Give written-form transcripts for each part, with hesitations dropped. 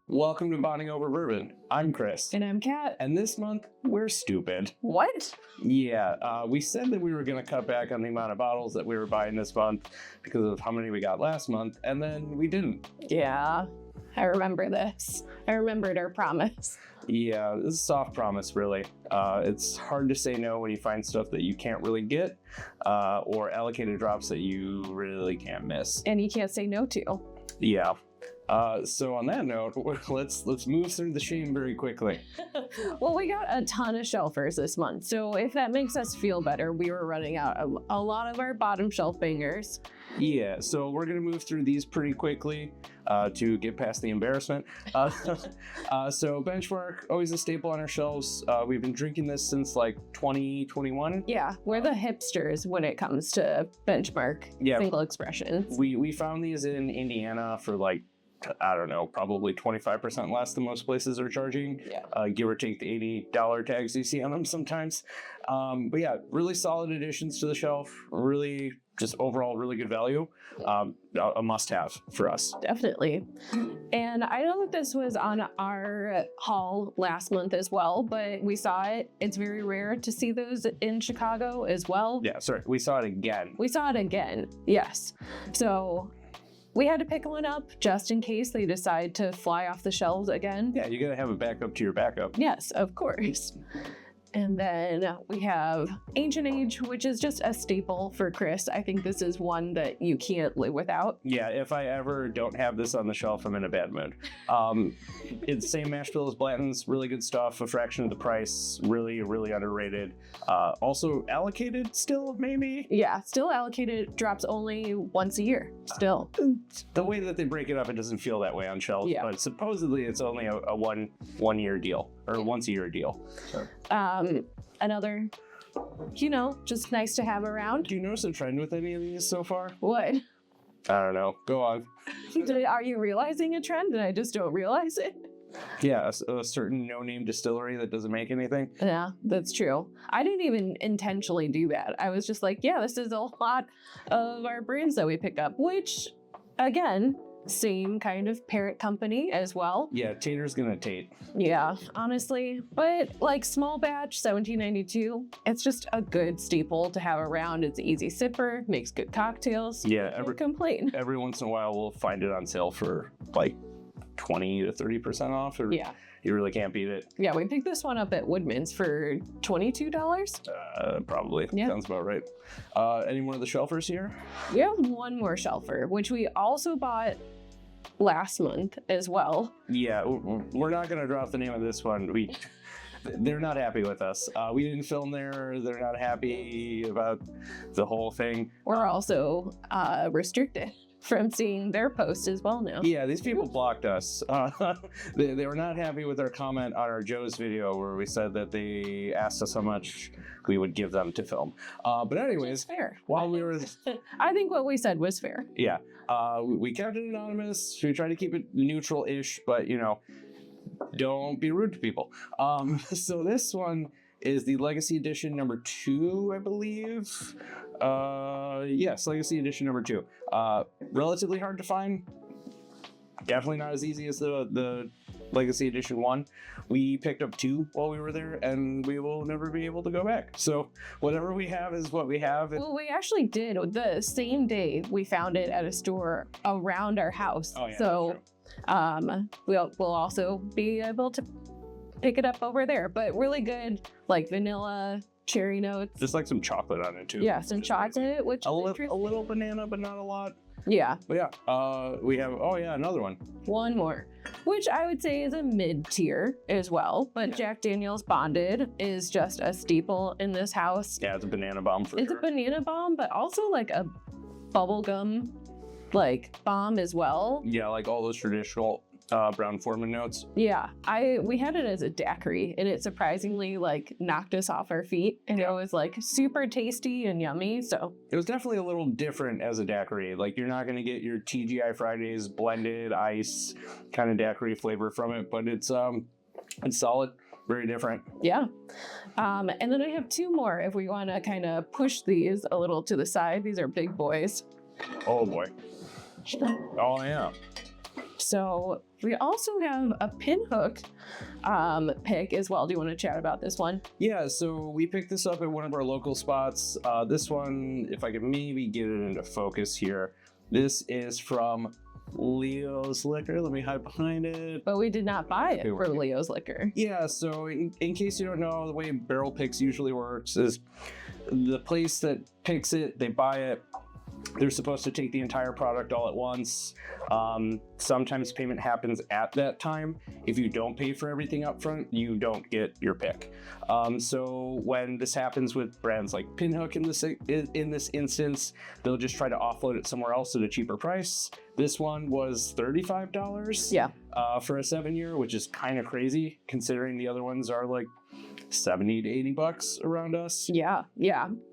Welcome to Bonding Over Bourbon. I'm Chris. And I'm Kat. And this month, we're stupid. What? Yeah, we said that we were going to cut back on the amount of bottles that we were buying this month because of how many we got last month, and then we didn't. Yeah, I remember this. I remembered our promise. Yeah, this is a soft promise, really. It's hard to say no when you find stuff that you can't really get, or allocated drops that you really can't miss. And you can't say no to. Yeah. So on that note, let's move through the shame very quickly. Well, we got a ton of shelfers this month, so if that makes us feel better, we were running out of a lot of our bottom shelf bangers. Yeah, so we're gonna move through these pretty quickly to get past the embarrassment. So Benchmark, always a staple on our shelves. We've been drinking this since like 2021. Yeah, we're the hipsters when it comes to Benchmark single expressions. We found these in Indiana for like, I don't know, probably 25% less than most places are charging. Yeah. Give or take the $80 tags you see on them sometimes. But yeah, really solid additions to the shelf. Really, just overall, really good value. A must-have for us. Definitely. And I know that this was on our haul last month as well, but we saw it. It's very rare to see those in Chicago as well. Yeah, sorry, we saw it again. We saw it again, yes. So we had to pick one up just in case they decide to fly off the shelves again. Yeah, you gotta have a backup to your backup. Yes, of course. And then we have Ancient Age, which is just a staple for Chris. I think this is one that you can't live without. Yeah, if I ever don't have this on the shelf, I'm in a bad mood. It's the same mash bill as Blanton's, really good stuff, a fraction of the price, really, really underrated. Also allocated still, maybe? Yeah, still allocated, drops only once a year, still. The way that they break it up, it doesn't feel that way on shelves, Yeah. but supposedly it's only a one year deal, or once a year deal. So. Another, just nice to have around. Do you notice a trend with any of these so far? What? I don't know. Go on. Are you realizing a trend and I just don't realize it? Yeah, a certain no-name distillery that doesn't make anything. Yeah, that's true. I didn't even intentionally do that. I was just like, yeah, this is a lot of our brands that we pick up, which, again, same kind of parent company as well. Yeah, Tater's gonna Tate. Yeah, honestly. But like small batch, 1792, it's just a good staple to have around. It's an easy sipper, makes good cocktails. Yeah, Can't complain. every once in a while we'll find it on sale for like 20 to 30% off. Or Yeah. You really can't beat it. Yeah, we picked this one up at Woodman's for $22. Probably. Yeah. Sounds about right. Any more of the shelfers here? We have one more shelfer, which we also bought last month as well. Yeah, we're not going to drop the name of this one. They're not happy with us. We didn't film there. They're not happy about the whole thing. We're also restricted from seeing their posts as well now. Yeah, these people blocked us. They were not happy with our comment on our Joe's video where we said that they asked us how much we would give them to film. But anyways, Fair. while we were... I think what we said was fair. Yeah, we kept it anonymous. We tried to keep it neutral-ish, but, don't be rude to people. So this one is the Legacy Edition number 2, I believe. Yes, Legacy Edition number 2. Relatively hard to find. Definitely not as easy as the Legacy Edition 1. We picked up 2 while we were there, and we will never be able to go back. So whatever we have is what we have. Well, we actually did. The same day we found it at a store around our house. Oh, yeah, so we'll also be able to pick it up over there. But really good, like vanilla, cherry notes. Just like some chocolate on it too. Yeah, some chocolate, which a is little banana, but not a lot. Yeah. But yeah, we have, another one. One more, which I would say is a mid-tier as well. But Jack Daniel's Bonded is just a staple in this house. Yeah, it's a banana bomb for It's sure. a banana bomb, but also like a bubblegum bomb as well. Yeah, like all those traditional Brown Foreman notes. Yeah, we had it as a daiquiri, and it surprisingly knocked us off our feet, and it was super tasty and yummy. So it was definitely a little different as a daiquiri. Like you're not gonna get your TGI Fridays blended ice kind of daiquiri flavor from it, but it's solid, very different. Yeah, and then I have 2 more if we want to kind of push these a little to the side. These are big boys. Oh boy. Oh yeah. So we also have a pinhook pick as well. Do you want to chat about this one? Yeah, so we picked this up at one of our local spots. This one, if I could maybe get it into focus here, this is from Leo's Liquor. Let me hide behind it. But we did not buy it Okay, from Leo's Liquor. Yeah, so in case you don't know, the way barrel picks usually works is the place that picks it, they buy it. They're supposed to take the entire product all at once. Sometimes payment happens at that time. If you don't pay for everything up front, you don't get your pick. So when this happens with brands like Pinhook in this instance, they'll just try to offload it somewhere else at a cheaper price. This one was $35 for a 7-year, which is kind of crazy considering the other ones are like $70 to $80 around us. Yeah.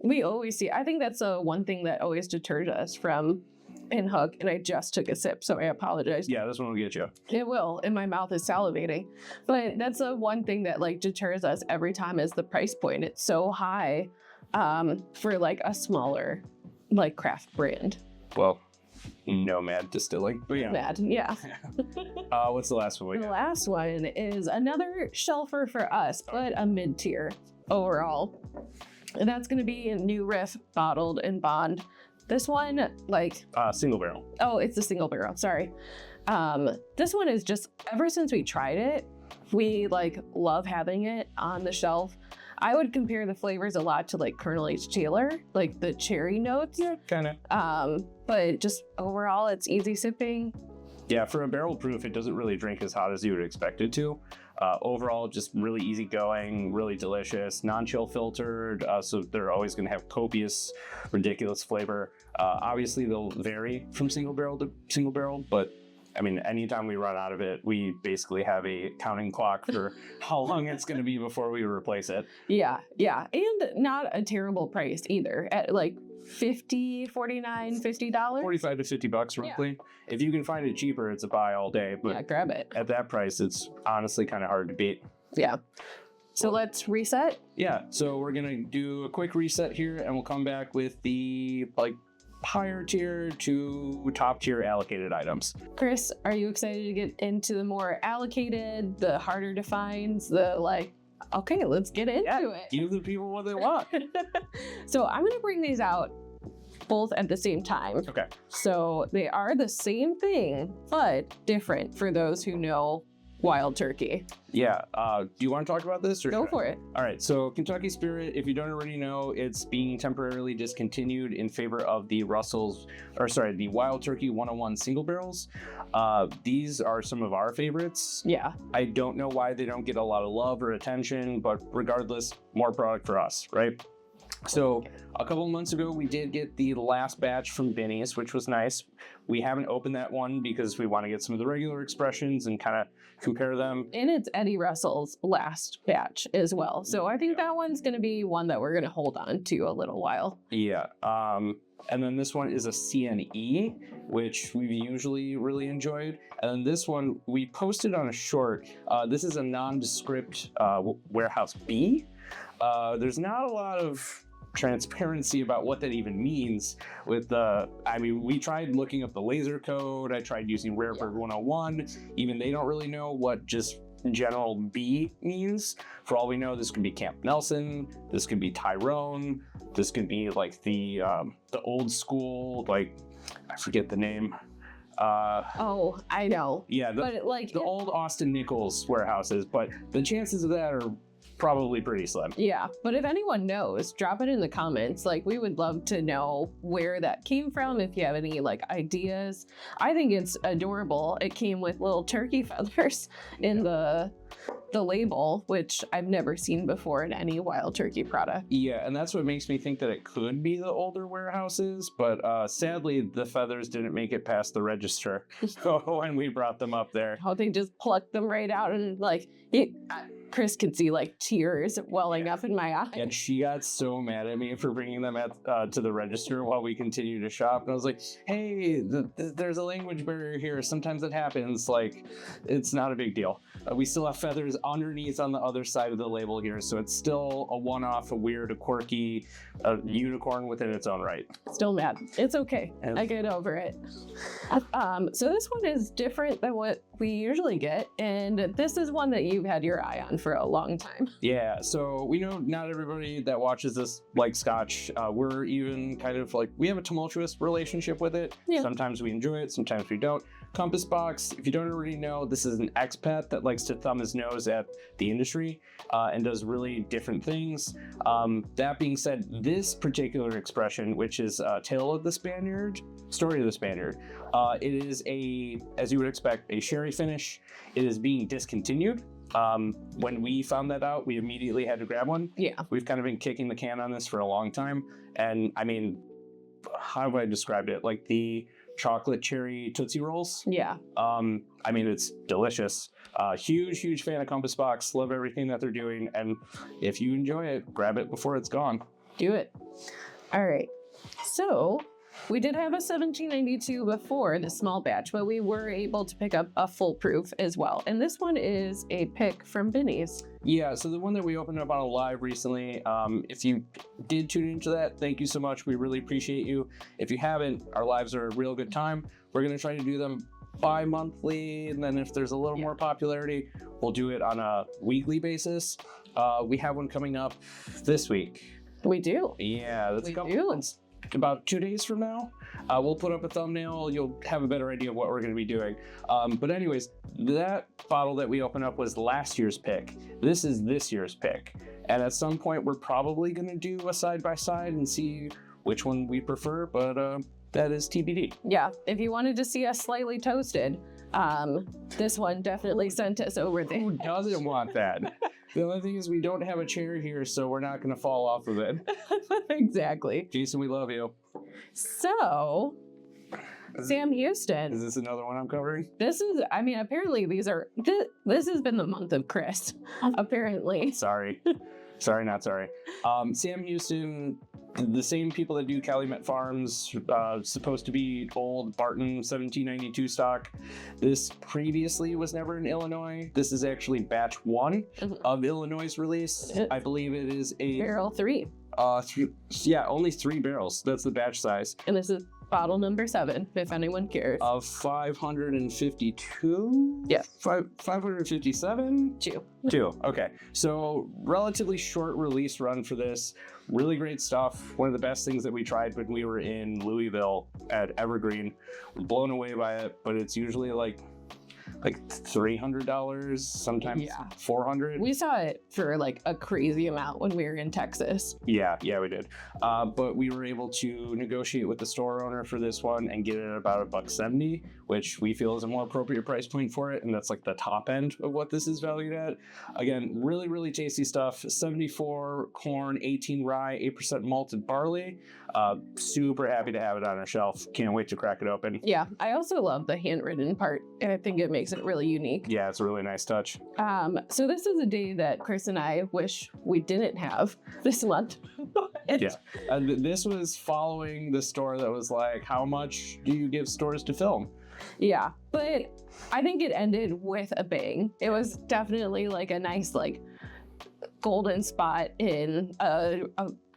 We always see. I think that's one thing that always deters us from Pinhook. And I just took a sip, so I apologize. Yeah, this one will get you. It will, and my mouth is salivating. But that's one thing that deters us every time is the price point. It's so high for a smaller craft brand. Well, Nomad Distilling. But yeah. Nomad, yeah. What's the last one we The got? last one is another shelfer for us, but a mid-tier overall. And that's going to be a New Riff bottled in bond. This one, Single barrel. Oh, it's a single barrel. Sorry. This one is just, ever since we tried it, we love having it on the shelf. I would compare the flavors a lot to Colonel H. Taylor, the cherry notes. Yeah, kind of. But just overall, it's easy sipping. Yeah, for a barrel proof, it doesn't really drink as hot as you would expect it to. Overall, just really easygoing, really delicious, non-chill filtered, so they're always going to have copious, ridiculous flavor. Obviously, they'll vary from single barrel to single barrel, but I mean, anytime we run out of it, we basically have a counting clock for how long it's going to be before we replace it. Yeah. And not a terrible price either at $50, $49, $50. $45 to $50 roughly. Yeah. If you can find it cheaper, it's a buy all day. But yeah, grab it. At that price, it's honestly kind of hard to beat. Yeah. So let's reset. Yeah. So we're going to do a quick reset here and we'll come back with the higher tier to top tier allocated items. Chris, are you excited to get into the more allocated, the harder to find, okay, let's get into it. Give the people what they want. So I'm going to bring these out both at the same time. Okay. So they are the same thing, but different for those who know Wild Turkey. Yeah. Do you want to talk about this? Or go for it. All right. So Kentucky Spirit, if you don't already know, it's being temporarily discontinued in favor of the the Wild Turkey 101 single barrels. These are some of our favorites. Yeah. I don't know why they don't get a lot of love or attention, but regardless, more product for us, right? So a couple of months ago, we did get the last batch from Binny's, which was nice. We haven't opened that one because we want to get some of the regular expressions and kind of compare them. And it's Eddie Russell's last batch as well. So I think that one's going to be one that we're going to hold on to a little while. Yeah. And then this one is a CNE, which we've usually really enjoyed. And then this one, we posted on a short. This is a nondescript Warehouse B. There's not a lot of transparency about what that even means with we tried looking up the laser code. I tried using Rarebird 101. Even they don't really know what just general B means. For all we know, this could be Camp Nelson, this could be Tyrone, this could be the old school, I forget the name. Oh, I know. Yeah, the old Austin Nichols warehouses, but the chances of that are probably pretty slim. Yeah, but if anyone knows, drop it in the comments. We would love to know where that came from, if you have any ideas. I think it's adorable. It came with little turkey feathers in the label, which I've never seen before in any Wild Turkey product. Yeah, and that's what makes me think that it could be the older warehouses, but sadly the feathers didn't make it past the register when we brought them up there. How they just plucked them right out and Chris could see like tears welling up in my eyes. And she got so mad at me for bringing them to the register while we continue to shop. And I was like, hey, there's a language barrier here. Sometimes it happens. Like, it's not a big deal. We still have feathers underneath on the other side of the label here. So it's still a one-off, a weird, a quirky, a unicorn within its own right. Still mad. It's okay. And I get over it. So this one is different than what we usually get. And this is one that you've had your eye on for a long time. yeah, so we know not everybody that watches this likes Scotch. We're even kind of like, we have a tumultuous relationship with it. Yeah. Sometimes we enjoy it, sometimes we don't. Compass Box, if you don't already know, this is an expat that likes to thumb his nose at the industry and does really different things. That being said, this particular expression, which is Tale of the Spaniard, Story of the Spaniard, it is as you would expect, a sherry finish. It is being discontinued. When we found that out, we immediately had to grab one. Yeah. We've kind of been kicking the can on this for a long time. And I mean, how have I described it? Like the chocolate cherry Tootsie Rolls. Yeah. I mean, it's delicious. Huge fan of Compass Box. Love everything that they're doing. And if you enjoy it, grab it before it's gone. Do it. All right. So we did have a 1792 before the small batch, but we were able to pick up a full proof as well. And this one is a pick from Binny's. Yeah, so the one that we opened up on a live recently, if you did tune into that, thank you so much. We really appreciate you. If you haven't, our lives are a real good time. We're going to try to do them bi-monthly, and then if there's a little more popularity, we'll do it on a weekly basis. We have one coming up this week. We do. Yeah, that's We do. It's about 2 days from now. We'll put up a thumbnail. You'll have a better idea of what we're going to be doing. But anyways, that bottle that we opened up was last year's pick. This is this year's pick. And at some point, we're probably going to do a side-by-side and see which one we prefer. But that is TBD. Yeah. If you wanted to see us slightly toasted, this one definitely sent us over there. Who doesn't want that? The only thing is we don't have a chair here, so we're not going to fall off of it. Exactly. Jason, we love you. So, Sam Houston. Is this another one I'm covering? This is, I mean, apparently this has been the month of Chris, apparently. Sorry. Sorry, not sorry. Sam Houston, the same people that do Calumet Farms, supposed to be old Barton 1792 stock. This previously was never in Illinois. This is actually batch 1 of Illinois' release. I believe it is a Barrel 3. Only 3 barrels. That's the batch size. And this is bottle number 7, if anyone cares. Of 552? Yeah. 557? 2. Okay. So relatively short release run for this. Really great stuff. One of the best things that we tried when we were in Louisville at Evergreen. We're blown away by it, but it's usually like $300, sometimes $400. We saw it for like a crazy amount when we were in Texas. Yeah, we did. But we were able to negotiate with the store owner for this one and get it at about $1.70, which we feel is a more appropriate price point for it. And that's like the top end of what this is valued at. Again, really tasty stuff. 74 corn, 18 rye, 8% malted barley. Super happy to have it on our shelf. Can't wait to crack it open. Yeah, I also love the handwritten part, and I think it makes it really unique. Yeah, it's a really nice touch. So this is a day that Chris and I wish we didn't have this month. This was following the store that was like, how much do you give stores to film? Yeah, but I think it ended with a bang. It was definitely like a nice like golden spot in a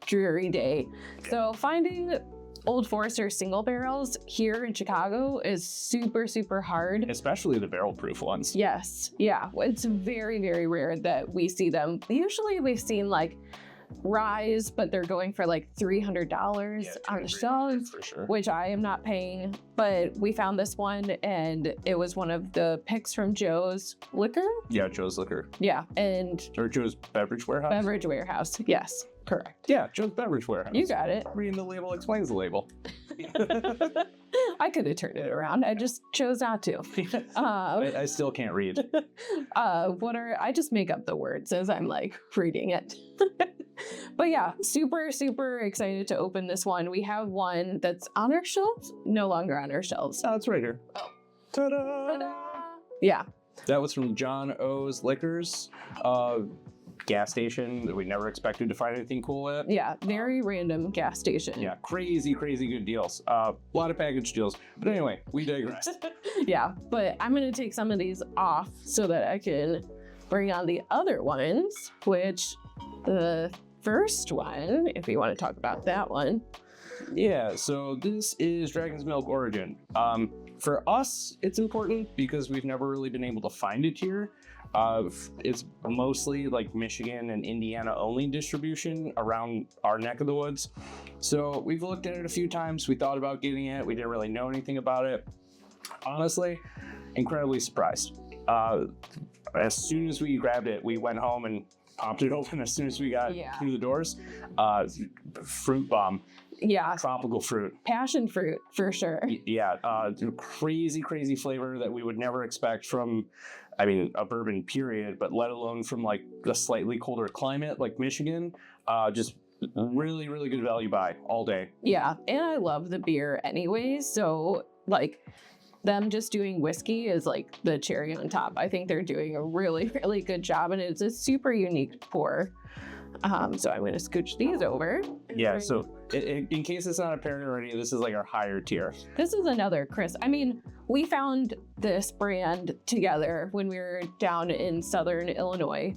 dreary day. So finding Old Forester single barrels here in Chicago is super hard. Especially the barrel proof ones. Yes. Yeah. It's very rare that we see them. Usually we've seen like ryes, but they're going for like $300 on the shelves, for sure. which I am not paying. But we found this one and it was one of the picks from Joe's Liquor. Yeah, Joe's Liquor. Yeah. Or Joe's Beverage Warehouse. Beverage Warehouse. Yes. Correct. Yeah, Joe's Beverage Warehouse. You got it. Reading the label explains the label. I could have turned it around. I just chose not to. I still can't read. I just make up the words as I'm like reading it. But yeah, super excited to open this one. We have one that's on our shelves, no longer on our shelves. Oh, it's right here. Oh. Ta-da! Ta-da! Yeah. That was from John O's Liquors, gas station that we never expected to find anything cool at. Yeah, very random gas station. Yeah, crazy good deals. A lot of package deals. But anyway, we digress. Yeah, but I'm going to take some of these off so that I can bring on the other ones, which the first one, if you want to talk about that one. Yeah, so this is Dragon's Milk Origin. For us, it's important because we've never really been able to find it here. It's mostly like Michigan and Indiana only distribution around our neck of the woods. So we've looked at it a few times. We thought about getting it. We didn't really know anything about it. Honestly, incredibly surprised. As soon as we grabbed it, we went home and popped it open as soon as we got through the doors. Fruit bomb. Yeah. Tropical fruit. Passion fruit, for sure. Yeah. Crazy flavor that we would never expect from, I mean, a bourbon period, but let alone from like a slightly colder climate like Michigan. Just really good value buy all day. Yeah. And I love the beer anyways. So like them just doing whiskey is like the cherry on top. I think they're doing a really good job, and it's a super unique pour. So I'm going to scooch these over. Yeah, so in case it's not apparent already, this is like our higher tier. This is another Chris. I mean, we found this brand together when we were down in Southern Illinois,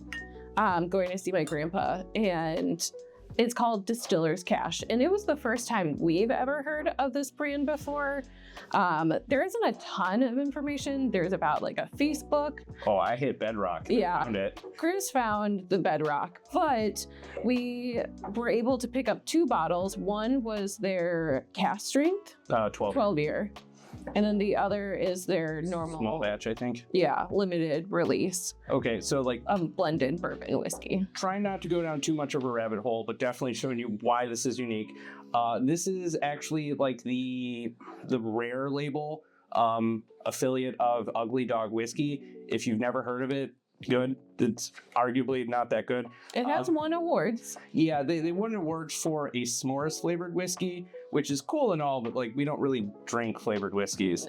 going to see my grandpa, and it's called Distiller's Cash. And it was the first time we've ever heard of this brand before. There isn't a ton of information. There's about like a Facebook. Oh, I hit bedrock. Yeah. Found it. Chris found the bedrock, but we were able to pick up 2 bottles. One was their cask strength, 12 year. And then the other is their normal small batch, I think. Yeah, limited release. Okay, so like blended bourbon whiskey. Trying not to go down too much of a rabbit hole, but definitely showing you why this is unique. This is actually like the rare label affiliate of Ugly Dog Whiskey. If you've never heard of it, good. It's arguably not that good. It has won awards. Yeah, they won awards for a s'mores flavored whiskey, which is cool and all, but like we don't really drink flavored whiskeys.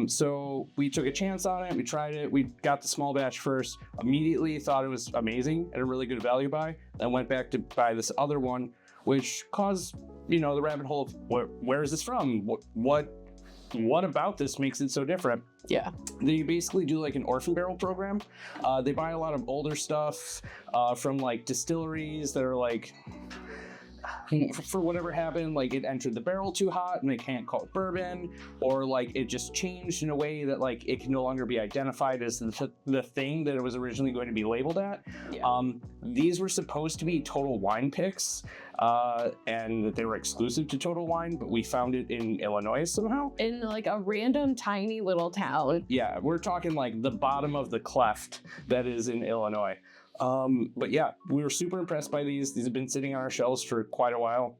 So we took a chance on it. We tried it. We got the small batch first. Immediately thought it was amazing and a really good value buy. Then went back to buy this other one, which caused the rabbit hole of where is this from? What about this makes it so different? Yeah. They basically do like an orphan barrel program. They buy a lot of older stuff from like distilleries that are like, for whatever happened, like it entered the barrel too hot and they can't call it bourbon, or like it just changed in a way that like it can no longer be identified as the thing that it was originally going to be labeled at. Yeah. These were supposed to be Total Wine picks, and that they were exclusive to Total Wine, but we found it in Illinois somehow. In like a random tiny little town. Yeah, we're talking like the bottom of the cleft that is in Illinois. But yeah, we were super impressed by these. These have been sitting on our shelves for quite a while.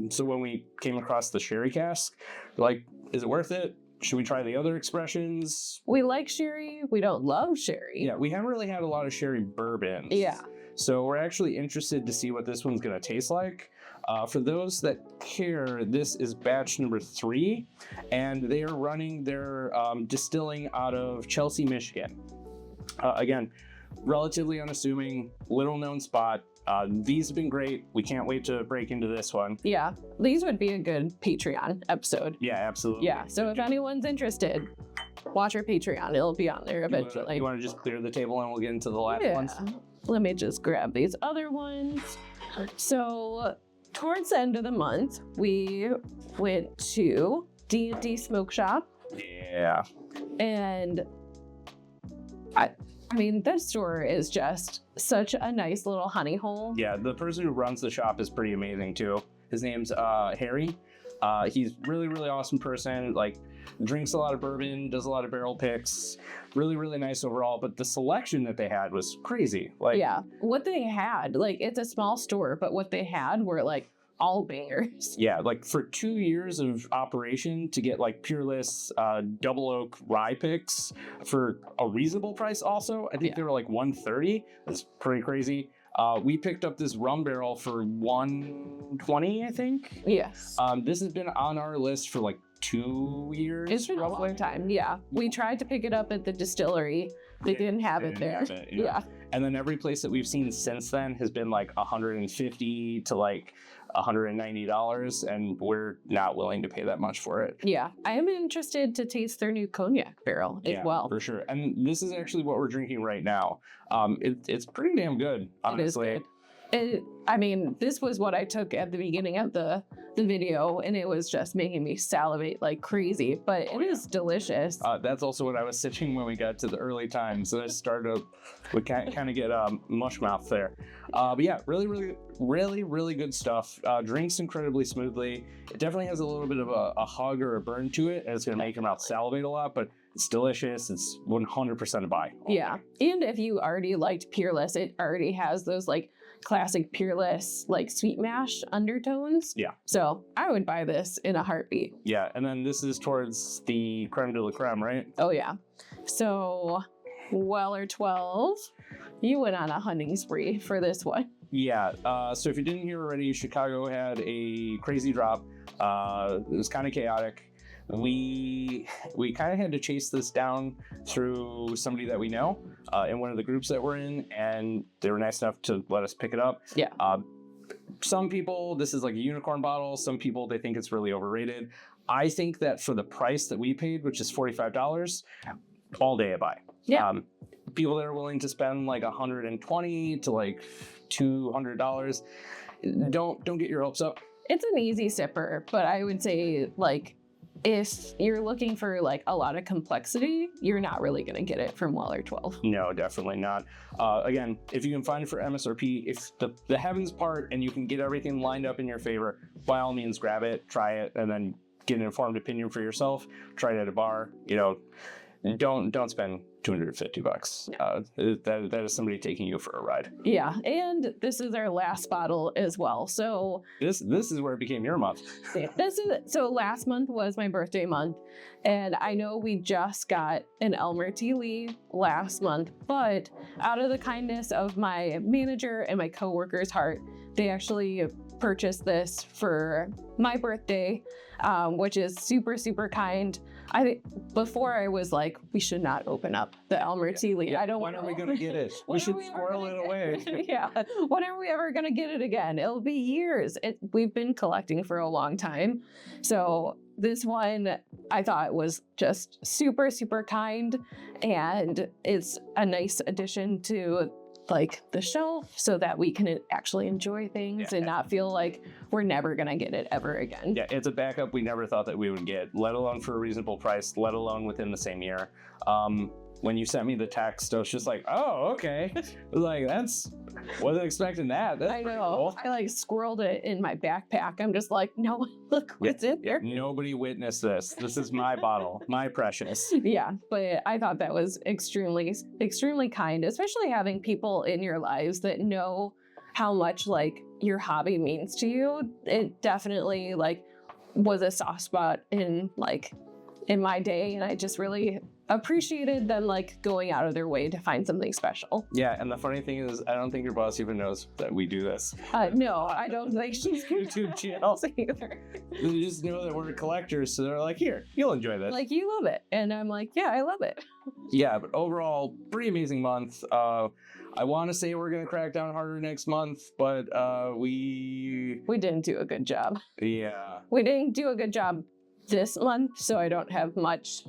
So when we came across the sherry cask, we're like, is it worth it? Should we try the other expressions? We like sherry. We don't love sherry. Yeah, we haven't really had a lot of sherry bourbons. Yeah. So we're actually interested to see what this one's going to taste like. For those that care, this is batch number 3, and they are running their distilling out of Chelsea, Michigan. Again, relatively unassuming, little known spot. These have been great. We can't wait to break into this one. Yeah, these would be a good Patreon episode. Yeah, absolutely. Yeah, so if anyone's interested, watch our Patreon. It'll be on there eventually. You want to just clear the table and we'll get into the last ones? Let me just grab these other ones. So towards the end of the month, we went to D&D Smoke Shop. Yeah. And I mean, this store is just such a nice little honey hole. Yeah, the person who runs the shop is pretty amazing too. His name's Harry. He's really awesome person. Like, drinks a lot of bourbon, does a lot of barrel picks. Really nice overall. But the selection that they had was crazy. Like, yeah, what they had, like, it's a small store, but what they had were like all bangers. Yeah, like for 2 years of operation to get like Peerless double oak rye picks for a reasonable price also. I think they were like $130. That's pretty crazy. We picked up this rum barrel for $120, I think. Yes. This has been on our list for like 2 years. It's been a long time. Yeah. We tried to pick it up at the distillery. They didn't have it there. Yeah. And then every place that we've seen since then has been like $150 to like $190, and we're not willing to pay that much for it. Yeah. I am interested to taste their new cognac barrel as well. For sure. And this is actually what we're drinking right now. It's pretty damn good, honestly. It is good. I mean, this was what I took at the beginning of the video, and it was just making me salivate like crazy, but it is delicious. That's also what I was sipping when we got to the early times. So I started we kind of get mush mouth there. But yeah, really good stuff. Drinks incredibly smoothly. It definitely has a little bit of a hug or a burn to it, and it's going to make your mouth salivate a lot, but it's delicious. It's 100% a buy. Yeah. And if you already liked Peerless, it already has those like classic Peerless like sweet mash undertones. Yeah. So I would buy this in a heartbeat. Yeah. And then this is towards the creme de la creme, right? Oh yeah. So Weller 12, you went on a hunting spree for this one. Yeah. So if you didn't hear already, Chicago had a crazy drop. It was kind of chaotic. We kind of had to chase this down through somebody that we know in one of the groups that we're in, and they were nice enough to let us pick it up. Yeah. Some people, this is like a unicorn bottle. Some people, they think it's really overrated. I think that for the price that we paid, which is $45, all day I buy. Yeah. People that are willing to spend like $120 to like $200, don't get your hopes up. It's an easy sipper, but I would say like if you're looking for like a lot of complexity, you're not really going to get it from Weller 12. No, definitely not. Again, if you can find it for MSRP, if the heavens part and you can get everything lined up in your favor, by all means, grab it, try it, and then get an informed opinion for yourself. Try it at a bar. You know, don't spend $250. That is somebody taking you for a ride. Yeah, and this is our last bottle as well. So this is where it became your month. So last month was my birthday month, and I know we just got an Elmer T. Lee last month, but out of the kindness of my manager and my coworker's heart, they actually purchased this for my birthday, which is super, super kind. I think before I was like, we should not open up the Elmer T. Lee. I don't. When are we gonna get it? We should squirrel it away. Yeah. When are we ever gonna get it again? It'll be years. We've been collecting for a long time, so this one I thought was just super, super kind, and it's a nice addition to like the shelf so that we can actually enjoy things and not feel like we're never gonna get it ever again. Yeah, it's a backup we never thought that we would get, let alone for a reasonable price, let alone within the same year. When you sent me the text, I was just like, oh, okay. Like, wasn't expecting that. That's I know. cool. I like squirreled it in my backpack. I'm just like, no, look what's in there. Nobody witnessed this. This is my bottle, my precious. Yeah, but I thought that was extremely, extremely kind, especially having people in your lives that know how much like your hobby means to you. It definitely like was a soft spot in my day, and I just really appreciated them like going out of their way to find something special. Yeah, and the funny thing is, I don't think your boss even knows that we do this. No, I don't think she's YouTube channel either. They just know that we're collectors, so they're like, here, you'll enjoy this. Like, you love it. And I'm like, yeah, I love it. Yeah, but overall, pretty amazing month. I want to say we're going to crack down harder next month, but we didn't do a good job. Yeah. We didn't do a good job this month, so I don't have much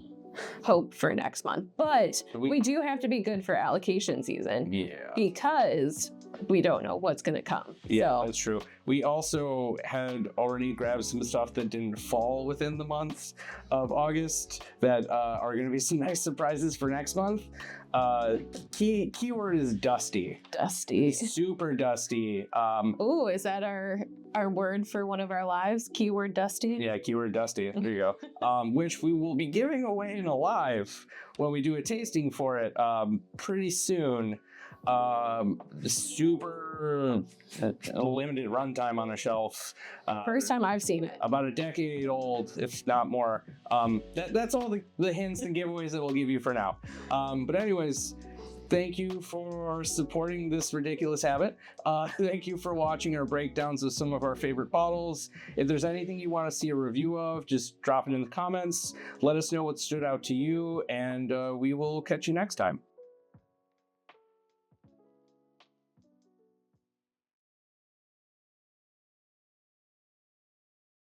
hope for next month. But we do have to be good for allocation season. Yeah. Because we don't know what's going to come. Yeah, so. That's true. We also had already grabbed some stuff that didn't fall within the month of August that are going to be some nice surprises for next month. Keyword is dusty. Dusty. Super dusty. Ooh, is that our word for one of our lives? Keyword dusty? Yeah, keyword dusty. There you go. Which we will be giving away in a live when we do a tasting for it pretty soon. Super limited runtime on a shelf. First time I've seen it. About a decade old, if not more. That's all the hints and giveaways that we'll give you for now. But anyways, thank you for supporting this ridiculous habit. Thank you for watching our breakdowns of some of our favorite bottles. If there's anything you want to see a review of, just drop it in the comments. Let us know what stood out to you, and we will catch you next time.